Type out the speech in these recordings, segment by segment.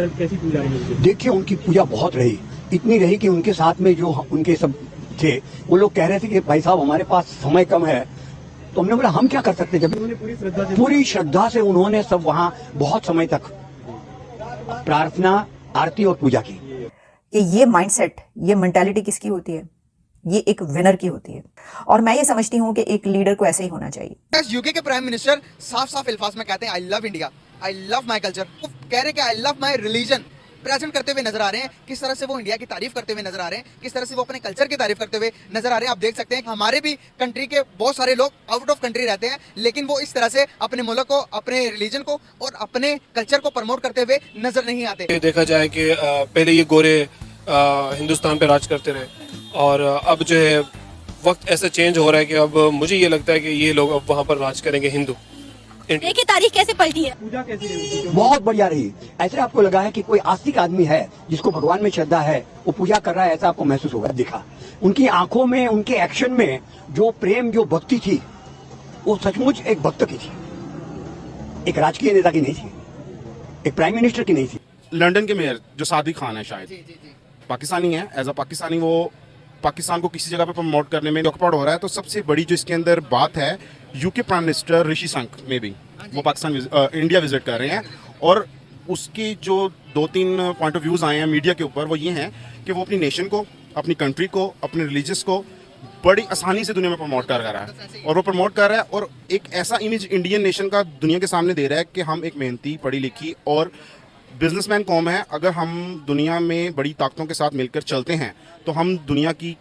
कैसी पूजा रही? देखिए उनकी पूजा बहुत रही, इतनी रही कि उनके साथ में जो उनके सब थे वो लोग कह रहे थे कि भाई साहब हमारे पास समय कम है, तो हमने बोला हम क्या कर सकते, जब उन्होंने पूरी श्रद्धा से उन्होंने सब वहाँ बहुत समय तक प्रार्थना, आरती और पूजा की। कि ये माइंडसेट, ये मेंटालिटी किसकी होती है? ये एक विनर की होती है। और मैं ये समझती हूँ कि एक लीडर को ऐसे ही होना चाहिए। यूके के प्राइम मिनिस्टर साफ साफ अल्फाज में कहते हैं I love India, I love my culture. वो कह रहे हैं कि I love my religion present करते हुए नजर आ रहे हैं। किस तरह से वो इंडिया की तारीफ करते हुए नजर आ रहे हैं, किस तरह से वो अपने कल्चर की तारीफ करते हुए नजर आ रहे हैं। आप देख सकते हैं कि हमारे भी कंट्री के बहुत सारे लोग आउट ऑफ कंट्री रहते हैं, लेकिन वो इस तरह से अपने मुल्क को, अपने रिलीजन को और अपने कल्चर को प्रमोट करते हुए नजर नहीं आते। देखा जाए कि पहले ये गोरे हिंदुस्तान पे राज करते रहे और अब जो है वक्त ऐसा चेंज हो रहा है कि अब मुझे ये लगता है कि ये लोग अब वहाँ पर राज करेंगे हिंदू। देखिए तारीख कैसे पलटी है। पूजा कैसी रही? बहुत बढ़िया रही। ऐसे आपको लगा है कि कोई आस्तिक आदमी है जिसको भगवान में श्रद्धा है, वो पूजा कर रहा है, ऐसा आपको महसूस होगा। दिखा उनकी आंखों में, उनके एक्शन में जो प्रेम, जो भक्ति थी, वो सचमुच एक भक्त की थी, एक राजकीय नेता की नहीं थी, एक प्राइम मिनिस्टर की नहीं थी। लंदन के मेयर जो सादिक खान है, शायद पाकिस्तानी है, एज अ पाकिस्तानी वो पाकिस्तान को किसी जगह पे प्रमोट करने में ऑक्यूपाइड हो रहा है। तो सबसे बड़ी जो इसके अंदर बात है, UK prime minister Rishi Sunak में भी वो पाकिस्तान इंडिया विजिट कर रहे हैं और उसके जो 2-3 पॉइंट ऑफ व्यूज आए हैं मीडिया के ऊपर, वो ये हैं कि वो अपनी नेशन को, अपनी कंट्री को, अपने रिलीजियस को बड़ी आसानी से दुनिया में प्रमोट कर रहा है और वो प्रमोट कर रहा है और एक ऐसा इमेज इंडियन नेशन का दुनिया के सामने दे रहा है कि हम एक मेहनती, पढ़ी लिखी और बिजनेसमैन कौम है। अगर हम दुनिया में बड़ी ताकतों के साथ मिलकर चलते हैं तो हम दुनिया की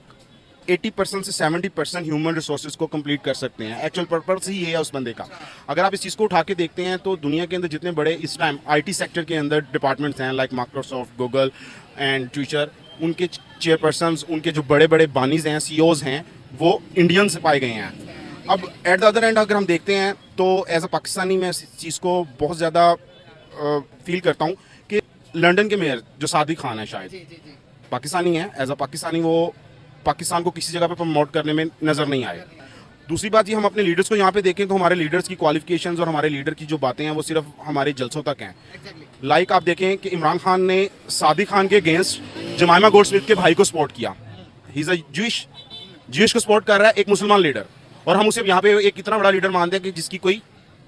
80% से 70% ह्यूमन रिसोर्सेज को कंप्लीट कर सकते हैं। एक्चुअल पर्पस ही ये है उस बंदे का। अगर आप इस चीज़ को उठा के देखते हैं तो दुनिया के अंदर जितने बड़े इस टाइम आईटी सेक्टर के अंदर डिपार्टमेंट्स हैं, like Microsoft, Google and Twitter, उनके चेयरपर्सन्स, उनके जो बड़े बड़े बानीज हैं, सीईओज हैं, वो इंडियन से पाए गए हैं। अब एट द अदर एंड अगर हम देखते हैं तो एज अ पाकिस्तानी मैं इस चीज़ को बहुत ज़्यादा फील करता हूँ कि लंदन के मेयर जो सादिक खान है, शायद पाकिस्तानी है, एज अ पाकिस्तानी वो पाकिस्तान को किसी जगह पे प्रमोट करने में नजर नहीं आए। दूसरी बात ये, हम अपने लीडर्स को यहाँ पे देखें तो हमारे लीडर्स की क्वालिफिकेशंस और हमारे लीडर की जो बातें हैं वो सिर्फ हमारे जलसों तक हैं। लाइक आप देखें कि इमरान खान ने सादिक खान के अगेंस्ट जमाइमा गोल्डस्मिथ के भाई को सपोर्ट किया। ही इज अ ज्यूइश को सपोर्ट कर रहा है, एक मुसलमान लीडर, और हम उसे यहाँ पे एक इतना बड़ा लीडर मानते हैं कि जिसकी कोई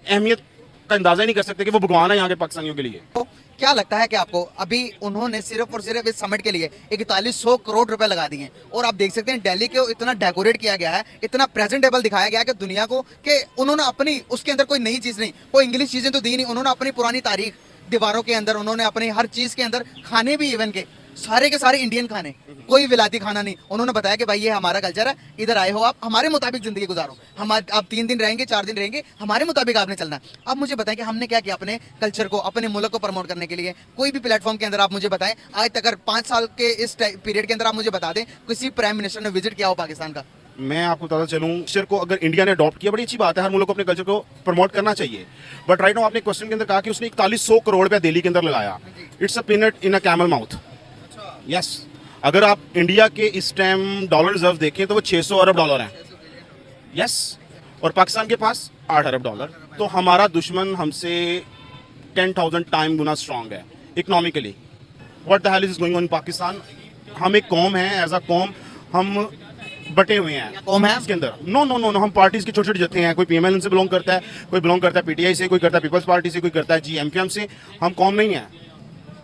अहमियत का अंदाजा नहीं कर सकते कि वो भगवान है यहाँ के पाकिस्तानियों के लिए। तो क्या लगता है कि आपको अभी उन्होंने सिर्फ और सिर्फ इस समिट के लिए 4100 करोड़ रुपए लगा दिए हैं और आप देख सकते हैं दिल्ली को इतना डेकोरेट किया गया है, इतना प्रेजेंटेबल दिखाया गया है कि दुनिया को, कि उन्होंने अपनी उसके अंदर कोई नई चीज नहीं, कोई इंग्लिश चीजें तो दी नहीं, उन्होंने अपनी पुरानी तारीख दीवारों के अंदर, उन्होंने अपनी हर चीज के अंदर, खाने भी इवन के सारे इंडियन खाने, कोई विलायती खाना नहीं। उन्होंने बताया कि भाई ये हमारा कल्चर है, इधर आए हो आप, हमारे मुताबिक जिंदगी गुजारो, हम आप 3 दिन रहेंगे, 4 दिन रहेंगे, हमारे मुताबिक आपने चलना है। अब मुझे बताएं कि हमने क्या किया अपने कल्चर को, अपने मुल्क को प्रमोट करने के लिए। कोई भी प्लेटफॉर्म के अंदर आप मुझे बताएं आज तक, अगर 5 साल के इस पीरियड के अंदर आप मुझे बता दें किसी प्राइम मिनिस्टर ने विजिट किया हो पाकिस्तान का। मैं आपको बताता चलूं, कल्चर को अगर इंडिया ने अडॉप्ट किया, बड़ी अच्छी बात है, हर मुल्क को अपने कल्चर को प्रमोट करना चाहिए। बट राइट नाउ आपने क्वेश्चन के अंदर कहा कि उसने 4100 करोड़ रुपया दिल्ली के अंदर लगाया। It's a peanut in a camel mouth. Yes, अगर आप इंडिया के इस टाइम डॉलर रिजर्व देखें तो वो 600 अरब डॉलर हैं। यस, और पाकिस्तान के पास 8 अरब डॉलर। तो हमारा दुश्मन हमसे 10,000 टाइम गुना स्ट्रांग है economically. What the hell is going on in Pakistan? हम एक कौम है, एज अ कौम हम बटे हुए हैं। कौम है इसके अंदर नो नो नो नो हम पार्टीज के छोटे छोटे जत्थे हैं। कोई पीएमएल से बिलोंग करता है, कोई बिलोंग करता है पीटीआई से, कोई करता है पीपल्स पार्टी से, कोई करता है जीएमपीएम से। हम कौम नहीं है,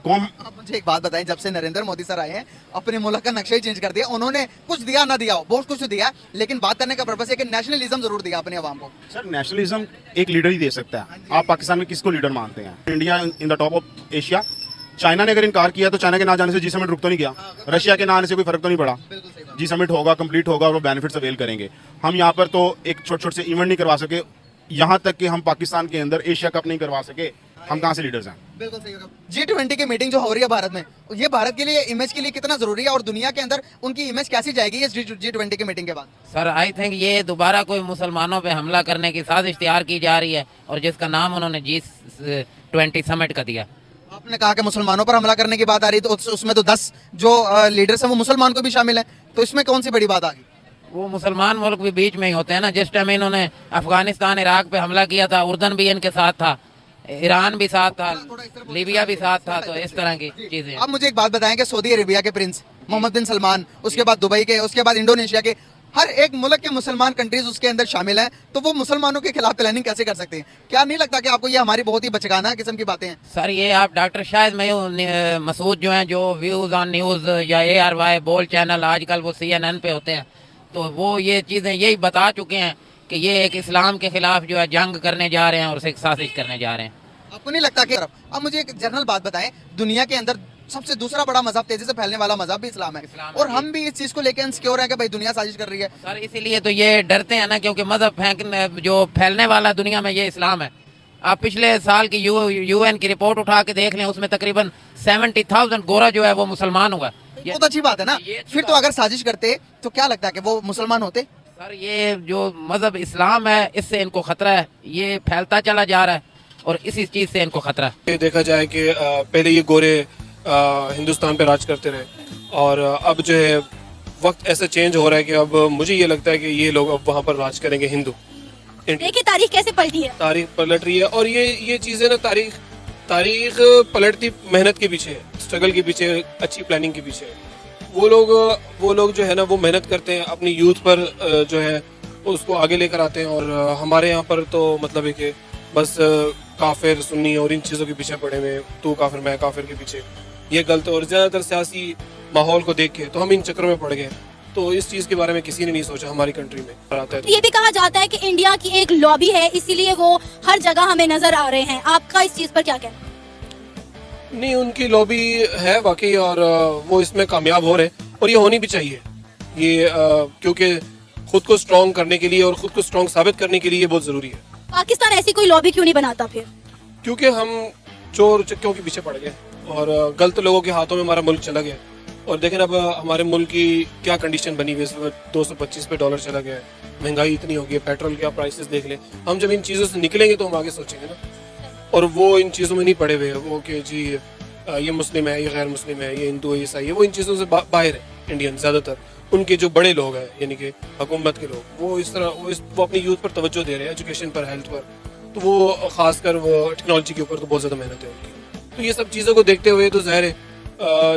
कौम। आप मुझे एक बात बताएं, जब से नरेंद्र मोदी सर आए हैं अपने मुल्क का नक्शा ही चेंज कर दिया। उन्होंने कुछ दिया ना दिया हो, बहुत कुछ दिया, लेकिन बात करने का पर्पस है कि नेशनलिज्म जरूर दिया अपने अवाम को। सर, नेशनलिज्म एक लीडर ही दे सकता है। आप पाकिस्तान में किसको लीडर मानते हैं? India in the top of Asia. China ने अगर इनकार किया तो चाइना के ना जाने से जी समिट रुक तो नहीं गया, रशिया के ना आने से कोई फर्क तो नहीं पड़ा। जी समिट होगा, कंप्लीट होगा और वो बेनिफिट्स अवेल करेंगे। हम यहाँ पर तो एक छोटे छोटे से इवेंट नहीं करवा सके, यहाँ तक कि हम पाकिस्तान के अंदर एशिया कप नहीं करवा सके। हम कहाँ से लीडर्स हैं? बिल्कुल सही होगा। G20 की मीटिंग जो हो रही है भारत में, ये भारत के लिए, इमेज के लिए कितना जरूरी है और दुनिया के अंदर उनकी इमेज कैसी जाएगी इस G20 की मीटिंग के बाद? सर, आई थिंक ये दोबारा कोई मुसलमानों पे हमला करने की साजिश तैयार की जा रही है और जिसका नाम उन्होंने G20 समिट का दिया। आपने कहा कि मुसलमानों पर हमला करने की बात आ रही, तो उसमें तो 10 जो लीडर्स हैं वो मुसलमान को भी शामिल है, तो इसमें कौन सी बड़ी बात आ गई? वो मुसलमान मुल्क भी बीच में ही होते हैं ना। जिस टाइम इन्होंने अफगानिस्तान, इराक पे हमला किया था, उर्दन भी इनके साथ था, ईरान भी साथ था, लीबिया भी साथ था, तो इस तरह की चीजें। आप मुझे एक बात बताएं कि सऊदी अरेबिया के प्रिंस मोहम्मद बिन सलमान, उसके बाद दुबई के, उसके बाद इंडोनेशिया के, हर एक मुल्क के मुसलमान कंट्रीज उसके अंदर शामिल हैं, तो वो मुसलमानों के खिलाफ प्लानिंग कैसे कर सकते हैं? क्या नहीं लगता कि आपको ये हमारी बहुत ही बचकाना किस्म की बातें हैं? सर ये आप डॉक्टर शाहिद मसूद जो हैं, जो व्यूज ऑन न्यूज या ARY बोल चैनल आजकल वो CNN पे होते हैं, तो वो ये चीजें यही बता चुके हैं कि ये एक इस्लाम के खिलाफ जो है जंग करने जा रहे हैं और एक साजिश करने जा रहे हैं। आपको नहीं लगता कि अब मुझे एक जनरल बात बताएं, दुनिया के अंदर सबसे दूसरा बड़ा मजहब, तेजी से फैलने वाला मजहब भी इस्लाम है, और हम भी इस चीज को लेकर इनसिक्योर हैं कि भाई दुनिया साजिश कर रही है। सर इसीलिए तो ये डरते हैं ना, क्योंकि मजहब फेंकने जो फैलने वाला दुनिया में ये इस्लाम है। आप पिछले साल की UN की रिपोर्ट उठा के देख लें, उसमें तकरीबन 70,000 गोरा जो है वो मुसलमान हुआ। बहुत अच्छी बात है ना। फिर तो अगर साजिश करते तो क्या लगता है कि वो मुसलमान होते? सर ये जो मजहब इस्लाम है, इससे इनको खतरा है, ये फैलता चला जा रहा है और इसी चीज से इनको खतरा है। ये देखा जाए कि पहले ये गोरे हिंदुस्तान पे राज करते रहे, और अब जो है वक्त ऐसा चेंज हो रहा है कि अब मुझे ये लगता है कि ये लोग अब वहाँ पर राज करेंगे हिंदू। देखिए तारीख कैसे पलटी है। तारीख पलट रही है, और ये चीजें ना तारीख पलटती मेहनत के पीछे है, स्ट्रगल के पीछे, अच्छी प्लानिंग के पीछे है। वो लोग जो है ना वो मेहनत करते हैं, अपनी यूथ पर जो है उसको आगे लेकर आते हैं, और हमारे यहाँ पर तो मतलब है कि बस काफिर सुन्नी और इन चीज़ों के पीछे पड़े हुए, तू काफिर मैं काफिर के पीछे, ये गलत है। और ज़्यादातर सियासी माहौल को देख के तो हम इन चक्रों में पड़ गए, तो इस चीज़ के बारे में किसी ने नहीं सोचा हमारी कंट्री में आता है। ये भी कहा जाता है कि इंडिया की एक लॉबी है, इसीलिए वो हर जगह हमें नजर आ रहे हैं। आपका इस चीज पर क्या कहना? नहीं, उनकी लॉबी है वाकई, और वो इसमें कामयाब हो रहे हैं, और ये होनी भी चाहिए। ये क्योंकि खुद को स्ट्रॉन्ग करने के लिए और खुद को स्ट्रॉन्ग साबित करने के लिए ये बहुत ज़रूरी है। पाकिस्तान ऐसी कोई लॉबी क्यों नहीं बनाता फिर? क्योंकि हम चोर चक्कियों के पीछे पड़ गए और गलत लोगों के हाथों में हमारा मुल्क चला गया। और देखें अब हमारे मुल्क की क्या कंडीशन बनी हुई है, 225 पे डॉलर चला गया है, महंगाई इतनी हो गई है, पेट्रोल के प्राइसेस देख लें। हम जब इन चीज़ों से निकलेंगे तो हम आगे सोचेंगे ना, और वो इन चीज़ों में नहीं पड़े हुए हैं, वो कि जी ये मुस्लिम है, ये गैर मुस्लिम है, ये हिंदू है, ये ईसाई है, वो इन चीज़ों से बाहर है। इंडियन ज़्यादातर उनके जो बड़े लोग हैं, यानी कि हुकूमत के लोग, वो इस तरह वो अपनी यूथ पर तवज्जो दे रहे हैं, एजुकेशन पर, हेल्थ पर, तो वो खासकर वो टेक्नोलॉजी के ऊपर तो बहुत ज़्यादा मेहनत है उनकी। तो ये सब चीज़ों को देखते हुए तो ज़ाहिर है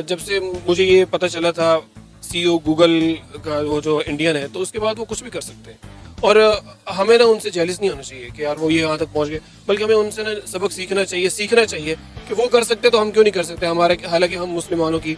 जब से मुझे ये पता चला था CEO गूगल का वो जो इंडियन है, तो उसके बाद वो कुछ भी कर सकते हैं, और हमें ना उनसे जेलिस नहीं होना चाहिए कि यार वो ये यहाँ तक पहुँच गए, बल्कि हमें उनसे ना सबक सीखना चाहिए कि वो कर सकते तो हम क्यों नहीं कर सकते। हालांकि हम मुसलमानों की